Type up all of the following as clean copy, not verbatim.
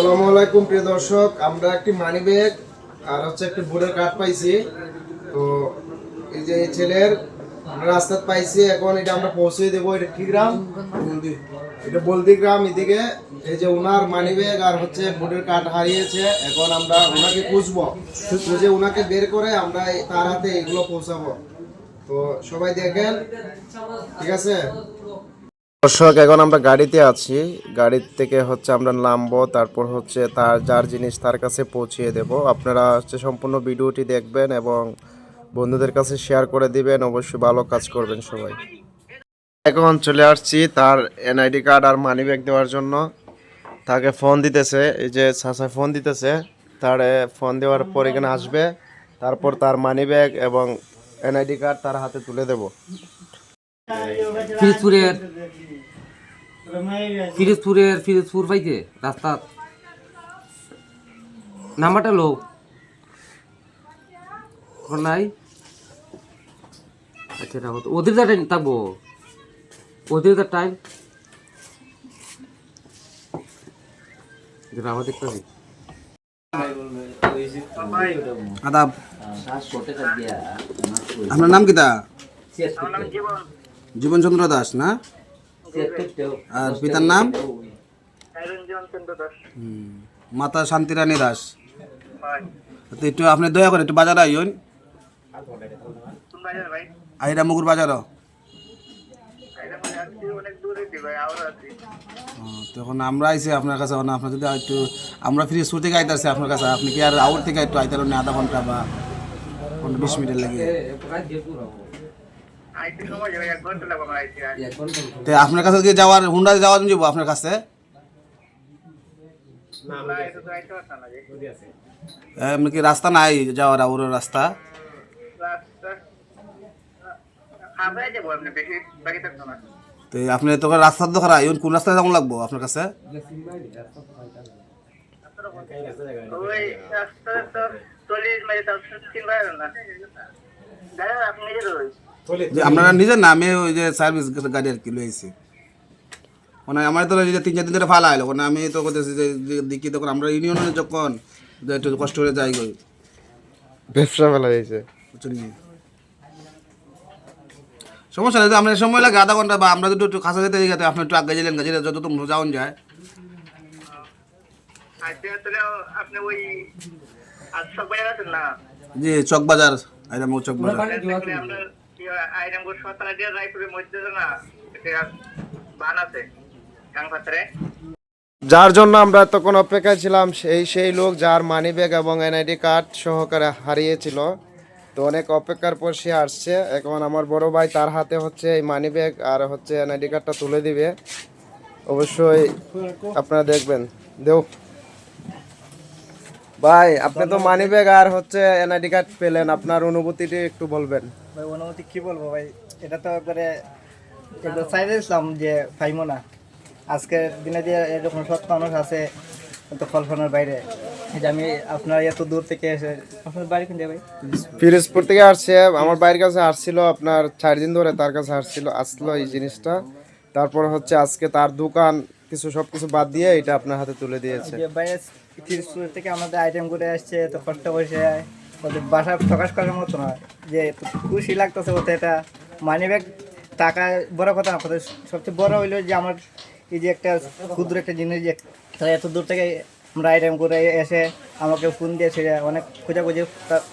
আসসালামু আলাইকুম প্রিয় দর্শক, আমরা একটি মানি ব্যাগ আর হচ্ছে একটি ভোটার কার্ড পাইছি। তো এই যে ছেলের আমরা রাস্তায় পাইছি, এখন এটা আমরা পৌঁছে দেবো। এটা কি গ্রাম? এটা বলদি গ্রাম। এদিকে এই যে ওনার মানি ব্যাগ আর হচ্ছে ভোটার কার্ড হারিয়েছে, এখন আমরা ওনাকে খুঁজবো, খুঁজে ওনাকে বের করে আমরা তার হাতে এগুলো পৌঁছাবো। তো সবাই দেখেন, ঠিক আছে দর্শক? এখন আমরা গাড়িতে আছি, গাড়ি থেকে হচ্ছে আমরা নামবো, তারপর হচ্ছে তার যার জিনিস তার কাছে পৌঁছিয়ে দেব। আপনারা হচ্ছে সম্পূর্ণ ভিডিওটি দেখবেন এবং বন্ধুদের কাছে শেয়ার করে দিবেন, অবশ্যই ভালো কাজ করবেন সবাই। এখন চলে আসছি তার এনআইডি কার্ড আর মানি ব্যাগ দেওয়ার জন্য। তাকে ফোন দিতেছে, এই যে চাচা ফোন দিতেছে, তার ফোন দেওয়ার পর এখানে আসবে, তারপর তার মানি ব্যাগ এবং এনআইডি কার্ড তার হাতে তুলে দেব। ফিরোজপুর পাইতে রাস্তা নাম্বারটা লো নাই। আচ্ছা রাখো, ওদের যা টাইম থাকবো, ওদের যা টাইম রাখো, দেখতেছি। আদাব, আপনার নাম কিতা? জীবন চন্দ্র দাস না? আর পিতার নাম? মাতা শান্তিরানী দাস। তো একটু আপনি দয়া করে একটু বাজার আইন, আইরা মুগুর বাজার। তখন আমরা আইসি আপনার কাছে, আপনার যদি একটু আমরা ফিরোজপুর থেকে আইতাছি আপনার কাছে, আপনি কি আর আউট থেকে একটু আইতার আধা ঘন্টা বা 20 মিনিট লাগে? আপনার কাছে কি যাওয়ার হুন্ডা যাওয়ার যাবো আপনার কাছে? এমনি কি রাস্তা নাই যাওয়ার আউর রাস্তা? তো আপনি তো রাস্তার তো খারাপ, কোন রাস্তায় যাওয়া লাগবো আপনার কাছে? আপনারা নিজের নামে ওই যে সার্ভিস গাড়ি আর কি লইছি, মানে আমার তো 3-4 দিন ধরে ফালা হলো, মানে আমি তো করতেছি যে দেখি, তখন আমরা ইউনিয়নে যখন একটু কষ্ট করে যাই গই, ব্যবসা ফেলা হয়েছে। সমস্যা নেই, আপনার সময় লাগে আধা ঘন্টা, বা আমরা যদি একটু কাছে যেতে দিকে আপনি একটু আগে গেলেন, গাড়ি যত তোমরা যাওয়া যায়। জি, চক বাজার, আইরামগঞ্জ চক বাজার। যার জন্য আমরা এতক্ষণ অপেক্ষায় ছিলাম, সেই লোক যার মানি ব্যাগ এবং এনআইডি কার্ড সহকারে হারিয়েছিল। তো অনেক অপেক্ষার পর সে আসছে। এখন আমার বড় ভাই তার হাতে হচ্ছে এই মানি ব্যাগ আর হচ্ছে এনআইডি কার্ডটা তুলে দিবে। অবশ্যই আপনারা দেখবেন। দেও ভাই, আপনি তো মানি ব্যাগ আর হচ্ছে এনআইডি কার্ড পেলেন, আপনার অনুভূতিটি একটু বলবেন। ভাই অনুমতি কি বলবো ভাই, এটা তো একবারে চাইছিলাম যে পাইমো না। আজকের দিনে যে এরকম সৎ মানুষ আছে তো কল্পনার বাইরে, যে আমি আপনার এত দূর থেকে এসে, আপনার বাড়ি কোন জায়গায়? ফিরোজপুর থেকে আসছে, আমার বাড়ির কাছে আসছিল, আপনার 4 দিন ধরে তার কাছে আসলো এই জিনিসটা। তারপর হচ্ছে আজকে তার দোকান সবকিছু বাদ দিয়ে এটা আপনার হাতে তুলে দিয়েছে। যে বাইরে ফিরোজপুর থেকে আমাদের আইটেম করে আসছে, তো কষ্ট বসে ওদের বাসা প্রকাশ করার মতো না, যে খুশি লাগতেছে ওতে। এটা মানি ব্যাগ টাকা বড় কথা না, সবচেয়ে বড় হইলো যে আমার এই যে একটা ক্ষুদ্র একটা জিনিস, যে এত দূর থেকে আমরা আইটেম করে এসে আমাকে ফোন দিয়েছে, অনেক খোঁজাখুঁজি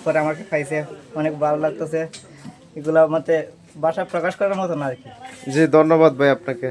করে আমাকে পাইছে, অনেক ভালো লাগতেছে। এগুলো আমাদের বাসা প্রকাশ করার মতো না আর কি। জি, ধন্যবাদ ভাই আপনাকে।